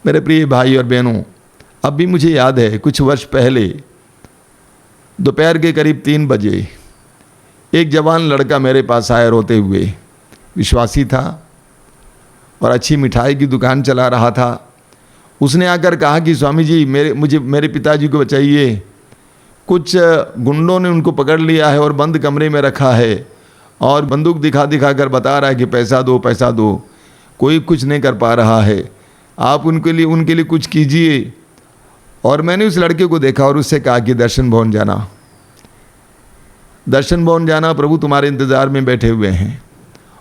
मेरे प्रिय भाई और बहनों, अब भी मुझे याद है कुछ वर्ष पहले दोपहर के करीब 3 बजे एक जवान लड़का मेरे पास आया रोते हुए। विश्वासी था और अच्छी मिठाई की दुकान चला रहा था। उसने आकर कहा कि स्वामी जी मेरे पिताजी को बचाइए, कुछ गुंडों ने उनको पकड़ लिया है और बंद कमरे में रखा है और बंदूक दिखा दिखा कर बता रहा है कि पैसा दो पैसा दो। कोई कुछ नहीं कर पा रहा है, आप उनके लिए कुछ कीजिए। और मैंने उस लड़के को देखा और उससे कहा कि दर्शन भवन जाना, प्रभु तुम्हारे इंतज़ार में बैठे हुए हैं।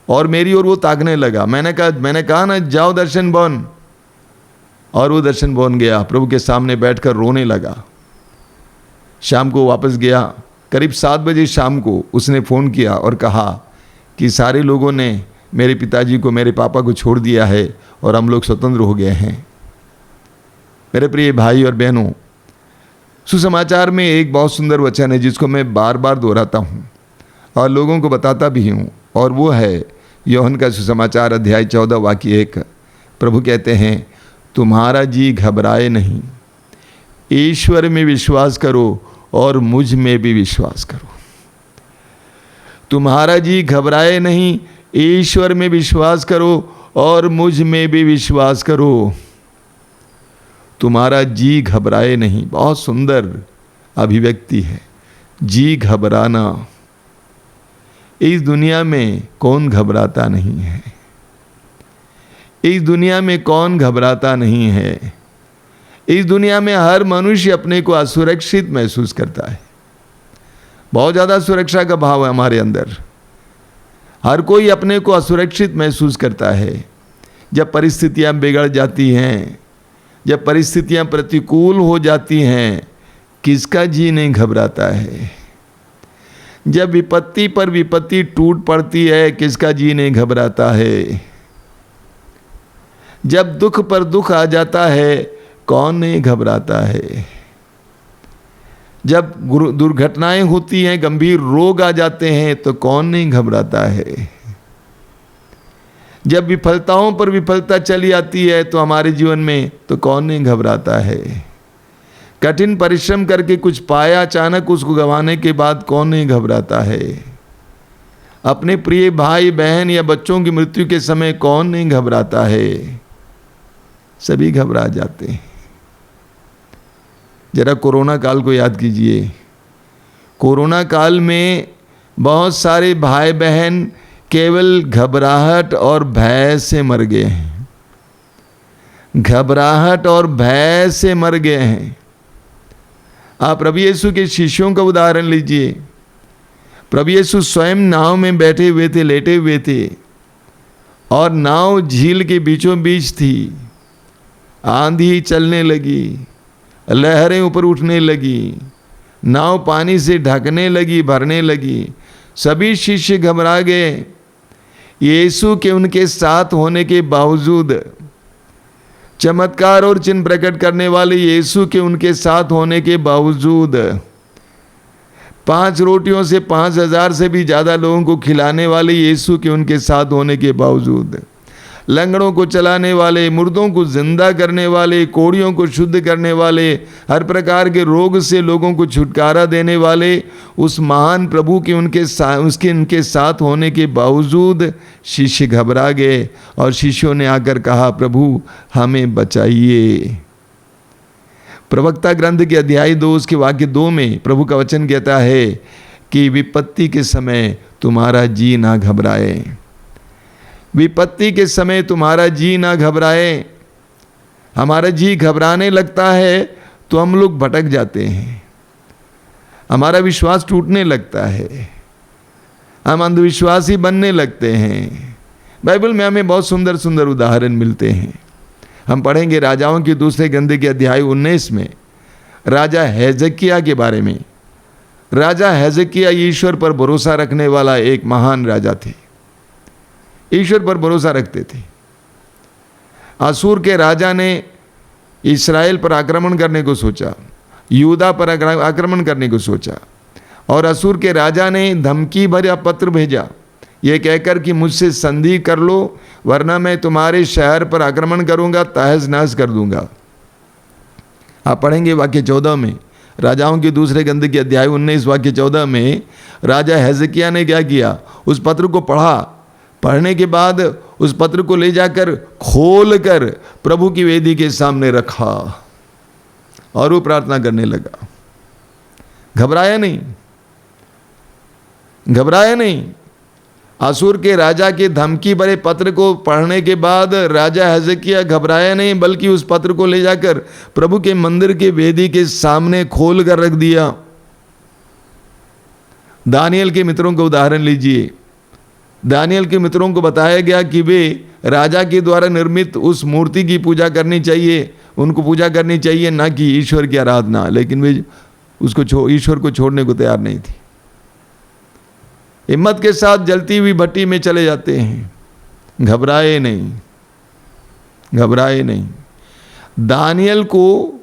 और मेरी ओर वो ताकने लगा। मैंने कहा ना जाओ दर्शन भवन। और वो दर्शन भवन गया, प्रभु के सामने बैठकर रोने लगा। शाम को वापस गया, करीब 7 बजे शाम को उसने फ़ोन किया और कहा कि सारे लोगों ने मेरे पिताजी को, मेरे पापा को छोड़ दिया है और हम लोग स्वतंत्र हो गए हैं। मेरे प्रिय भाई और बहनों, सुसमाचार में एक बहुत सुंदर वचन है जिसको मैं बार बार दोहराता हूँ और लोगों को बताता भी हूँ, और वो है यूहन्ना का सुसमाचार अध्याय 14 वाक्य 1। प्रभु कहते हैं, तुम्हारा जी घबराए नहीं, ईश्वर में विश्वास करो और मुझ में भी विश्वास करो। तुम्हारा जी घबराए नहीं, ईश्वर में विश्वास करो और मुझ में भी विश्वास करो। तुम्हारा जी घबराए नहीं, बहुत सुंदर अभिव्यक्ति है। जी घबराना, इस दुनिया में कौन घबराता नहीं है? इस दुनिया में कौन घबराता नहीं है? इस दुनिया में हर मनुष्य अपने को असुरक्षित महसूस करता है। बहुत ज़्यादा सुरक्षा का भाव है हमारे अंदर। हर कोई अपने को असुरक्षित महसूस करता है। जब परिस्थितियां बिगड़ जाती हैं, जब परिस्थितियां प्रतिकूल हो जाती हैं, किसका जी नहीं घबराता है? जब विपत्ति पर विपत्ति टूट पड़ती है, किसका जी नहीं घबराता है? जब दुख पर दुख आ जाता है, कौन नहीं घबराता है? जब दुर्घटनाएं होती हैं, गंभीर रोग आ जाते हैं, तो कौन नहीं घबराता है? जब विफलताओं पर विफलता चली आती है तो हमारे जीवन में, तो कौन नहीं घबराता है? कठिन परिश्रम करके कुछ पाया, अचानक उसको गंवाने के बाद कौन नहीं घबराता है? अपने प्रिय भाई बहन या बच्चों की मृत्यु के समय कौन नहीं घबराता है? सभी घबरा जाते हैं। जरा कोरोना काल को याद कीजिए। कोरोना काल में बहुत सारे भाई बहन केवल घबराहट और भय से मर गए हैं। घबराहट और भय से मर गए हैं। आप प्रभु यीशु के शिष्यों का उदाहरण लीजिए। प्रभु यीशु स्वयं नाव में बैठे हुए थे, लेटे हुए थे, और नाव झील के बीचों बीच थी। आंधी चलने लगी, लहरें ऊपर उठने लगी, नाव पानी से ढकने लगी, भरने लगी। सभी शिष्य घबरा गए। यीशु के उनके साथ होने के बावजूद, चमत्कार और चिन्ह प्रकट करने वाले यीशु के उनके साथ होने के बावजूद, 5 रोटियों से 5,000 से भी ज़्यादा लोगों को खिलाने वाले यीशु के उनके साथ होने के बावजूद, लंगड़ों को चलाने वाले, मुर्दों को जिंदा करने वाले, कोढ़ियों को शुद्ध करने वाले, हर प्रकार के रोग से लोगों को छुटकारा देने वाले उस महान प्रभु के उनके साथ होने के बावजूद शिष्य घबरा गए और शिष्यों ने आकर कहा, प्रभु हमें बचाइए। प्रवक्ता ग्रंथ के अध्याय 2 उसके वाक्य 2 में प्रभु का वचन कहता है कि विपत्ति के समय तुम्हारा जी ना घबराए। विपत्ति के समय तुम्हारा जी ना घबराए। हमारा जी घबराने लगता है तो हम लोग भटक जाते हैं, हमारा विश्वास टूटने लगता है, हम अंधविश्वासी बनने लगते हैं। बाइबल में हमें बहुत सुंदर सुंदर उदाहरण मिलते हैं। हम पढ़ेंगे राजाओं की दूसरे ग्रंथ के अध्याय 19 में राजा हेजकिय्याह के बारे में। राजा हेजकिय्याह ईश्वर पर भरोसा रखने वाला एक महान राजा थे। ईश्वर पर भरोसा रखते थे। असूर के राजा ने इस्राएल पर आक्रमण करने को सोचा, यहूदा पर आक्रमण करने को सोचा, और असूर के राजा ने धमकी भरा पत्र भेजा ये कहकर कि मुझसे संधि कर लो, वरना मैं तुम्हारे शहर पर आक्रमण करूंगा, तहस नहस कर दूंगा। आप पढ़ेंगे वाक्य 14 में, राजाओं की दूसरे ग्रंथ के अध्याय 19 वाक्य 14 में राजा हिजकिय्याह ने क्या किया, उस पत्र को पढ़ा। पढ़ने के बाद उस पत्र को ले जाकर खोल कर प्रभु की वेदी के सामने रखा और वो प्रार्थना करने लगा। घबराया नहीं, घबराया नहीं। असूर के राजा के धमकी भरे पत्र को पढ़ने के बाद राजा हिजकिय्याह घबराया नहीं, बल्कि उस पत्र को ले जाकर प्रभु के मंदिर के वेदी के सामने खोल कर रख दिया। दानियल के मित्रों का उदाहरण लीजिए। दानियल के मित्रों को बताया गया कि वे राजा के द्वारा निर्मित उस मूर्ति की पूजा करनी चाहिए, उनको पूजा करनी चाहिए, ना कि ईश्वर की आराधना। लेकिन वे उसको ईश्वर को छोड़ने को तैयार नहीं थी। हिम्मत के साथ जलती हुई भट्टी में चले जाते हैं, घबराए नहीं, घबराए नहीं। दानियल को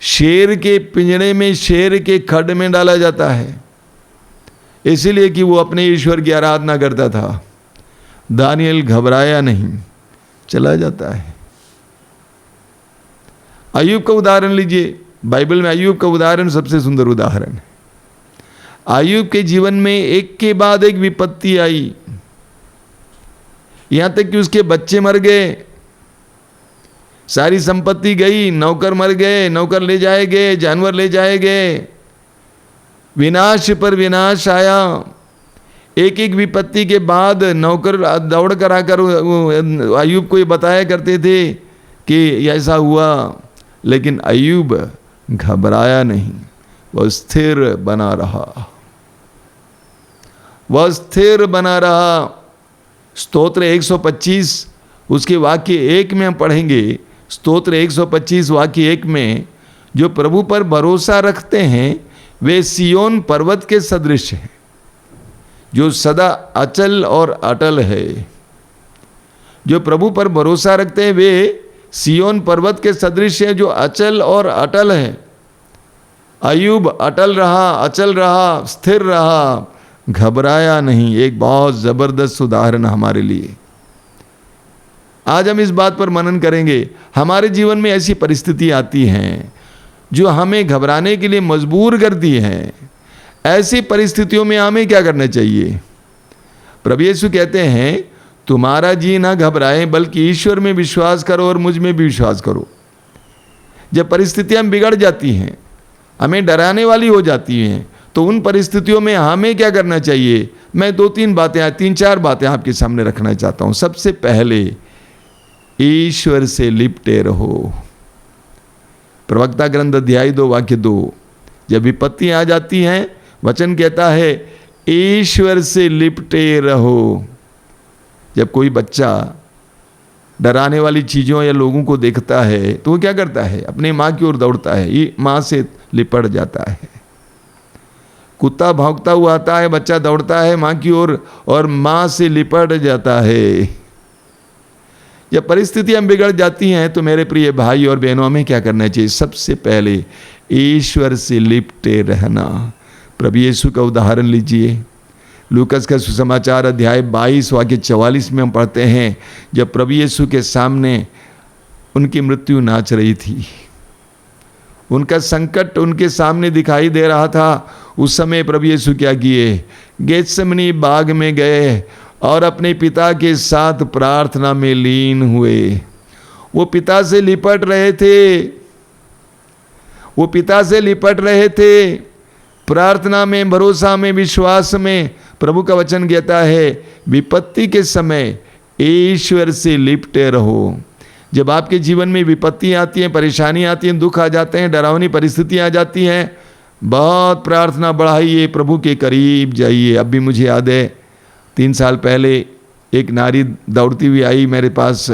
शेर के पिंजरे में, शेर के खड्ड में डाला जाता है, इसीलिए कि वो अपने ईश्वर की आराधना करता था। दानियल घबराया नहीं, चला जाता है। अय्यूब का उदाहरण लीजिए। बाइबल में अय्यूब का उदाहरण सबसे सुंदर उदाहरण है। अय्यूब के जीवन में एक के बाद एक विपत्ति आई, यहां तक कि उसके बच्चे मर गए, सारी संपत्ति गई, नौकर मर गए, नौकर ले जाए गए, जानवर ले जाए गए, विनाश पर विनाश आया। एक एक विपत्ति के बाद नौकर दौड़ कर आकर अय्यूब को ये बताया करते थे कि ऐसा हुआ, लेकिन अय्यूब घबराया नहीं, वह स्थिर बना रहा, वह स्थिर बना रहा। स्तोत्र 125 उसके वाक्य 1 में हम पढ़ेंगे। स्तोत्र 125 वाक्य 1 में, जो प्रभु पर भरोसा रखते हैं वे सियोन पर्वत के सदृश हैं, जो सदा अचल और अटल है। जो प्रभु पर भरोसा रखते हैं वे सियोन पर्वत के सदृश है, जो अचल और अटल है। अय्यूब अटल रहा, अचल रहा, स्थिर रहा, घबराया नहीं। एक बहुत जबरदस्त उदाहरण हमारे लिए। आज हम इस बात पर मनन करेंगे। हमारे जीवन में ऐसी परिस्थिति आती हैं जो हमें घबराने के लिए मजबूर करती हैं। ऐसी परिस्थितियों में हमें क्या करना चाहिए? प्रभु यीशु कहते हैं, तुम्हारा जी ना घबराए, बल्कि ईश्वर में विश्वास करो और मुझ में भी विश्वास करो। जब परिस्थितियां बिगड़ जाती हैं, हमें डराने वाली हो जाती हैं, तो उन परिस्थितियों में हमें क्या करना चाहिए? मैं 3-4 बातें आपके सामने रखना चाहता हूं। सबसे पहले, ईश्वर से लिपटे रहो। प्रवक्ता ग्रंथ अध्याय 2 वाक्य 2, जब विपत्ति आ जाती हैं, वचन कहता है ईश्वर से लिपटे रहो। जब कोई बच्चा डराने वाली चीज़ों या लोगों को देखता है तो वो क्या करता है? अपने माँ की ओर दौड़ता है, ये माँ से लिपट जाता है। कुत्ता भौंकता हुआ आता है, बच्चा दौड़ता है माँ की ओर और माँ से लिपट जाता है। जब परिस्थितियां बिगड़ जाती हैं तो मेरे प्रिय भाई और बहनों, में क्या करना चाहिए? सबसे पहले ईश्वर से लिपटे रहना। प्रभु यीशु का उदाहरण लीजिए। लूकस का सुसमाचार अध्याय 22 वाक्य 44 में हम पढ़ते हैं, जब प्रभु यीशु के सामने उनकी मृत्यु नाच रही थी, उनका संकट उनके सामने दिखाई दे रहा था, उस समय प्रभु यीशु क्या किए? गेत्सेमनी बाग में गए और अपने पिता के साथ प्रार्थना में लीन हुए। वो पिता से लिपट रहे थे, वो पिता से लिपट रहे थे, प्रार्थना में, भरोसा में, विश्वास में। प्रभु का वचन कहता है, विपत्ति के समय ईश्वर से लिपटे रहो। जब आपके जीवन में विपत्ति आती है, परेशानी आती है, दुख आ जाते हैं, डरावनी परिस्थितियां आ जाती हैं, बहुत प्रार्थना बढ़ाइए, प्रभु के करीब जाइए। अब भी मुझे याद है, 3 साल पहले एक नारी दौड़ती हुई आई मेरे पास,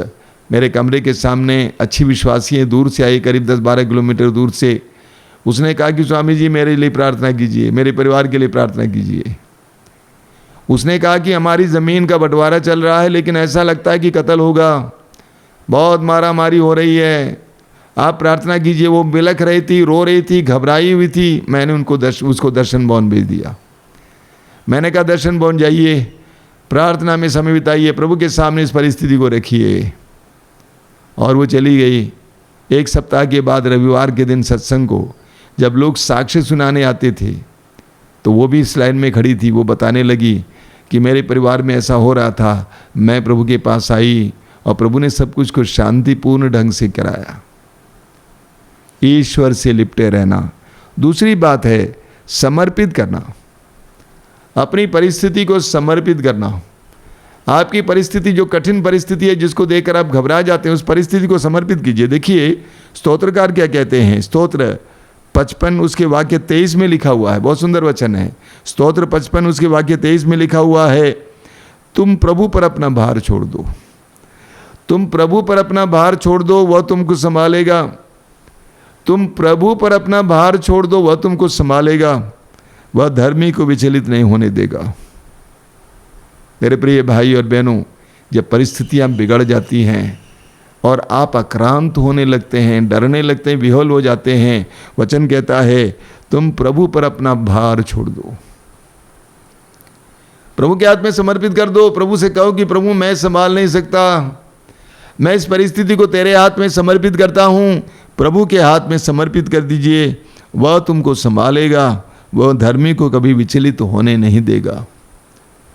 मेरे कमरे के सामने। अच्छी विश्वासी है, दूर से आई, करीब 10-12 किलोमीटर दूर से। उसने कहा कि स्वामी जी मेरे लिए प्रार्थना कीजिए, मेरे परिवार के लिए प्रार्थना कीजिए। उसने कहा कि हमारी ज़मीन का बंटवारा चल रहा है, लेकिन ऐसा लगता है कि कत्ल होगा, बहुत मारा मारी हो रही है, आप प्रार्थना कीजिए। वो बिलख रही थी, रो रही थी, घबराई हुई थी। मैंने उसको दर्शन भवन भेज दिया। मैंने कहा दर्शन भवन जाइए, प्रार्थना में समय बिताइए, प्रभु के सामने इस परिस्थिति को रखिए। और वो चली गई। एक सप्ताह के बाद रविवार के दिन सत्संग को जब लोग साक्ष्य सुनाने आते थे तो वो भी इस लाइन में खड़ी थी। वो बताने लगी कि मेरे परिवार में ऐसा हो रहा था, मैं प्रभु के पास आई और प्रभु ने सब कुछ को शांतिपूर्ण ढंग से कराया। ईश्वर से लिपटे रहना। दूसरी बात है समर्पित करना, अपनी परिस्थिति को समर्पित करना। आपकी परिस्थिति जो कठिन परिस्थिति है जिसको देखकर आप घबरा जाते हैं, उस परिस्थिति को समर्पित कीजिए। देखिए स्तोत्रकार क्या कहते हैं, स्तोत्र 55 उसके वाक्य 23 में लिखा हुआ है, बहुत सुंदर वचन है। स्तोत्र 55 उसके वाक्य 23 में लिखा हुआ है, तुम प्रभु पर अपना भार छोड़ दो, तुम प्रभु पर अपना भार छोड़ दो, वह तुमको संभालेगा। तुम प्रभु पर अपना भार छोड़ दो, वह तुमको संभालेगा, वह धर्मी को विचलित नहीं होने देगा। मेरे प्रिय भाई और बहनों, जब परिस्थितियां बिगड़ जाती हैं और आप आक्रांत होने लगते हैं, डरने लगते हैं, विह्वल हो जाते हैं, वचन कहता है तुम प्रभु पर अपना भार छोड़ दो, प्रभु के हाथ में समर्पित कर दो। प्रभु से कहो कि प्रभु मैं संभाल नहीं सकता, मैं इस परिस्थिति को तेरे हाथ में समर्पित करता हूं। प्रभु के हाथ में समर्पित कर दीजिए, वह तुमको संभालेगा, वह धर्मी को कभी विचलित होने नहीं देगा।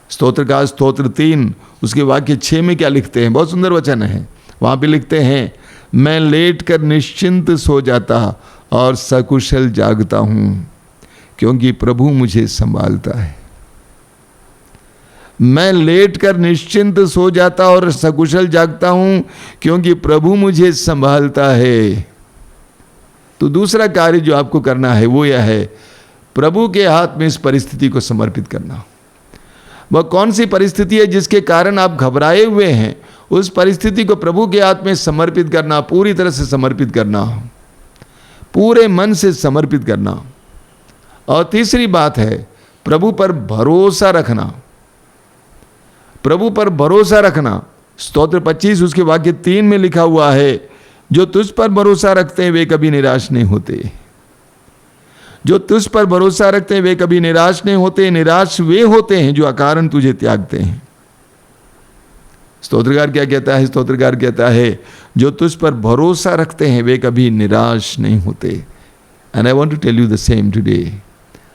स्तोत्रकार स्तोत्र 3 उसके वाक्य 6 में क्या लिखते हैं, बहुत सुंदर वचन है। वहाँ पे लिखते हैं, मैं लेट कर निश्चिंत सो जाता और सकुशल जागता हूँ, क्योंकि प्रभु मुझे संभालता है। मैं लेट कर निश्चिंत सो जाता और सकुशल जागता हूँ, क्योंकि प्रभु मुझे संभालता है। तो दूसरा कार्य जो आपको करना है वो यह है, प्रभु के हाथ में इस परिस्थिति को समर्पित करना। वह कौन सी परिस्थिति है जिसके कारण आप घबराए हुए हैं, उस परिस्थिति को प्रभु के हाथ में समर्पित करना, पूरी तरह से समर्पित करना, पूरे मन से समर्पित करना। और तीसरी बात है प्रभु पर भरोसा रखना, प्रभु पर भरोसा रखना। स्तोत्र 25 उसके वाक्य 3 में लिखा हुआ है, जो तुझ पर भरोसा रखते हैं वे कभी निराश नहीं होते, जो तुझ पर भरोसा रखते हैं वे कभी निराश नहीं होते। निराश वे होते हैं जो अकारण तुझे त्यागते हैं। स्तोत्रकार क्या कहता है, स्तोत्रकार कहता है जो तुझ पर भरोसा रखते हैं वे कभी निराश नहीं होते। And I want to tell you the same today.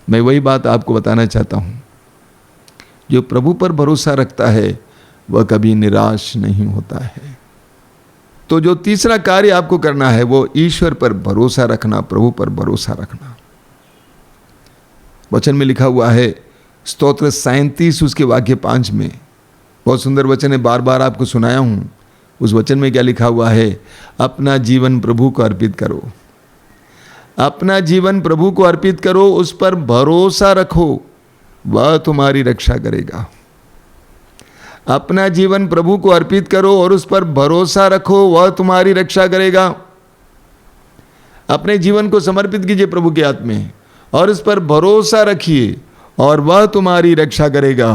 मैं वही बात आपको बताना चाहता हूं, जो प्रभु पर भरोसा रखता है वह कभी निराश नहीं होता है। तो जो तीसरा कार्य आपको करना है वो ईश्वर पर भरोसा रखना, प्रभु पर भरोसा रखना। वचन में लिखा हुआ है स्तोत्र 37 उसके वाक्य 5 में, बहुत सुंदर वचन है, बार बार आपको सुनाया हूं। उस वचन में क्या लिखा हुआ है, अपना जीवन प्रभु को अर्पित करो, अपना जीवन प्रभु को अर्पित करो, उस पर भरोसा रखो, वह तुम्हारी रक्षा करेगा। अपना जीवन प्रभु को अर्पित करो और उस पर भरोसा रखो, वह तुम्हारी रक्षा करेगा। अपने जीवन को समर्पित कीजिए प्रभु के हाथ में और उस पर भरोसा रखिए और वह तुम्हारी रक्षा करेगा।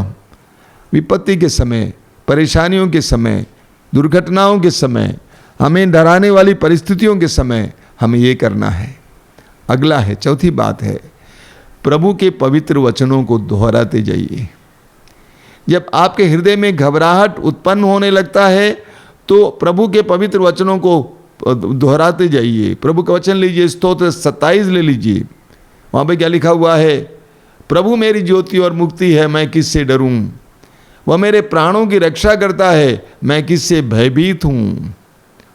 विपत्ति के समय, परेशानियों के समय, दुर्घटनाओं के समय, हमें डराने वाली परिस्थितियों के समय हमें ये करना है। अगला है, चौथी बात है, प्रभु के पवित्र वचनों को दोहराते जाइए। जब आपके हृदय में घबराहट उत्पन्न होने लगता है तो प्रभु के पवित्र वचनों को दोहराते जाइए। प्रभु का वचन लीजिए, स्तोत्र 27 ले लीजिए। वहाँ पे क्या लिखा हुआ है, प्रभु मेरी ज्योति और मुक्ति है, मैं किससे डरूं, वह मेरे प्राणों की रक्षा करता है, मैं किससे भयभीत हूँ।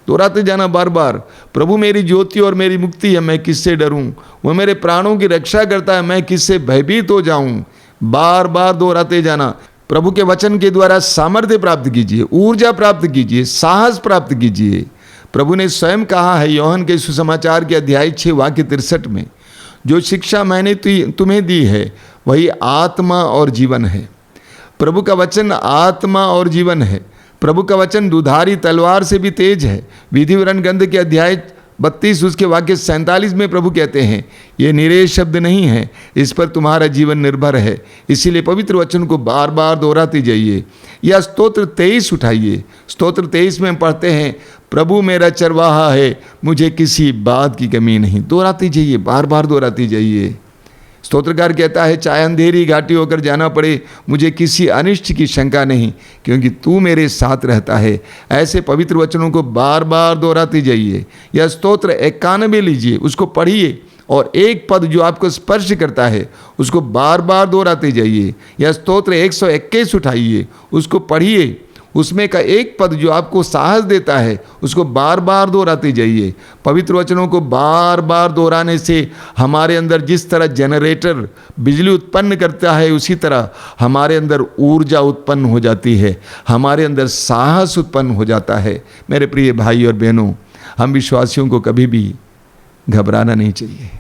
दोहराते जाना बार बार, प्रभु मेरी ज्योति और मेरी मुक्ति है, मैं किससे डरूं, वह मेरे प्राणों की रक्षा करता है, मैं किससे भयभीत हो जाऊं। बार बार दोहराते जाना। प्रभु के वचन के द्वारा सामर्थ्य प्राप्त कीजिए, ऊर्जा प्राप्त कीजिए, साहस प्राप्त कीजिए। प्रभु ने स्वयं कहा है यूहन्ना के सुसमाचार के अध्याय 6 वाक्य 63 में, जो शिक्षा मैंने तुम्हें दी है वही आत्मा और जीवन है। प्रभु का वचन आत्मा और जीवन है। प्रभु का वचन दुधारी तलवार से भी तेज है। विधि विवरण ग्रंथ के अध्याय 32 उसके वाक्य 47 में प्रभु कहते हैं, ये निरे शब्द नहीं है, इस पर तुम्हारा जीवन निर्भर है। इसीलिए पवित्र वचन को बार बार दोहराते जाइए। या स्तोत्र 23 उठाइए। स्तोत्र 23 में हम पढ़ते हैं, प्रभु मेरा चरवाहा है, मुझे किसी बात की कमी नहीं। दोहराते जाइए, बार बार दोहराते जाइए। स्तोत्रकार कहता है, चाहे अंधेरी घाटी होकर जाना पड़े, मुझे किसी अनिष्ट की शंका नहीं, क्योंकि तू मेरे साथ रहता है। ऐसे पवित्र वचनों को बार बार दोहराते जाइए। यह स्तोत्र 91 लीजिए, उसको पढ़िए और एक पद जो आपको स्पर्श करता है उसको बार बार दोहराते जाइए। यह स्तोत्र 121 उठाइए, उसको पढ़िए, उसमें का एक पद जो आपको साहस देता है उसको बार बार दोहराते जाइए। पवित्र वचनों को बार बार दोहराने से हमारे अंदर जिस तरह जनरेटर बिजली उत्पन्न करता है, उसी तरह हमारे अंदर ऊर्जा उत्पन्न हो जाती है, हमारे अंदर साहस उत्पन्न हो जाता है। मेरे प्रिय भाई और बहनों, हम विश्वासियों को कभी भी घबराना नहीं चाहिए।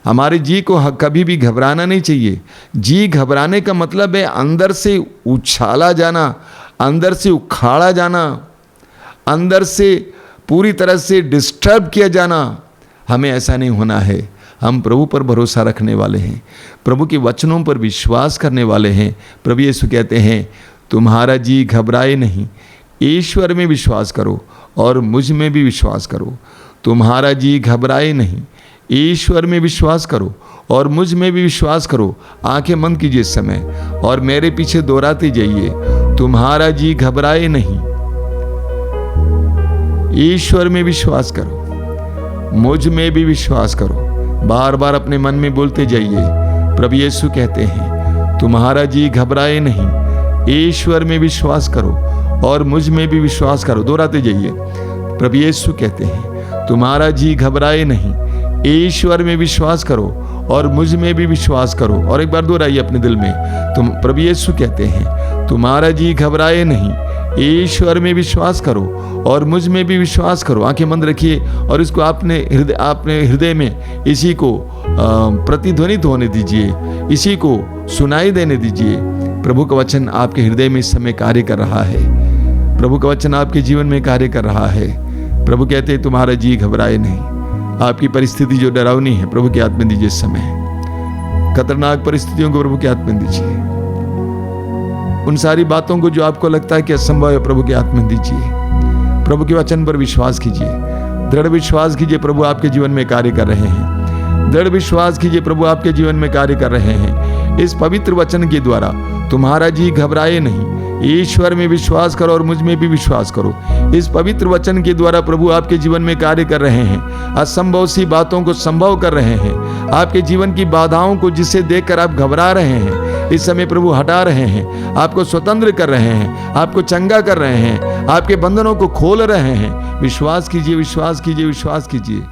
हमारे जी को कभी भी घबराना नहीं चाहिए। जी घबराने का मतलब है अंदर से उछाला जाना, अंदर से उखाड़ा जाना, अंदर से पूरी तरह से डिस्टर्ब किया जाना। हमें ऐसा नहीं होना है। हम प्रभु पर भरोसा रखने वाले हैं, प्रभु के वचनों पर विश्वास करने वाले हैं। प्रभु यीशु कहते हैं, तुम्हारा जी घबराए नहीं, ईश्वर में विश्वास करो और मुझ में भी विश्वास करो। तुम्हारा जी घबराए नहीं, ईश्वर में विश्वास करो और मुझ में भी विश्वास करो। आंखें बंद कीजिए इस समय और मेरे पीछे दोहराते जाइए, तुम्हारा जी घबराए नहीं, ईश्वर में विश्वास करो, मुझ में भी विश्वास करो। बार बार अपने मन में बोलते जाइए। प्रभु यीशु कहते हैं, तुम्हारा जी घबराए नहीं, ईश्वर में विश्वास करो और मुझ में भी विश्वास करो। दोहराते जाइए। प्रभु यीशु कहते हैं, तुम्हारा जी घबराए नहीं, ईश्वर में विश्वास करो और मुझ में भी विश्वास करो। और एक बार दोहराइए अपने दिल में। तुम प्रभु यीशु कहते हैं, तुम्हारा जी घबराए नहीं, ईश्वर में विश्वास करो और मुझ में भी विश्वास करो। आंखें बंद रखिए और इसको अपने हृदय में इसी को प्रतिध्वनित होने दीजिए, इसी को सुनाई देने दीजिए। प्रभु का वचन आपके हृदय में इस समय कार्य कर रहा है। प्रभु का वचन आपके जीवन में कार्य कर रहा है। प्रभु कहते हैं, तुम्हारा जी घबराए नहीं। आपकी परिस्थिति जो डरावनी है, प्रभु के हाथ में दीजिए। इस समय खतरनाक परिस्थितियों को प्रभु के हाथ में दीजिए। उन सारी बातों को जो आपको लगता है कि असंभव है, प्रभु के हाथ में दीजिए। प्रभु के वचन पर विश्वास कीजिए, दृढ़ विश्वास कीजिए। प्रभु आपके जीवन में कार्य कर रहे हैं। दृढ़ विश्वास कीजिए, प्रभु आपके जीवन में कार्य कर रहे हैं। इस पवित्र वचन के द्वारा तुम्हारा जी घबराए नहीं, ईश्वर में विश्वास करो और मुझ में भी विश्वास करो। इस पवित्र वचन के द्वारा प्रभु आपके जीवन में कार्य कर रहे हैं। असंभव सी बातों को संभव कर रहे हैं। आपके जीवन की बाधाओं को जिसे देखकर आप घबरा रहे हैं, इस समय प्रभु हटा रहे हैं। आपको स्वतंत्र कर रहे हैं, आपको चंगा कर रहे हैं, आपके बंधनों को खोल रहे हैं। विश्वास कीजिए, विश्वास कीजिए, विश्वास कीजिए।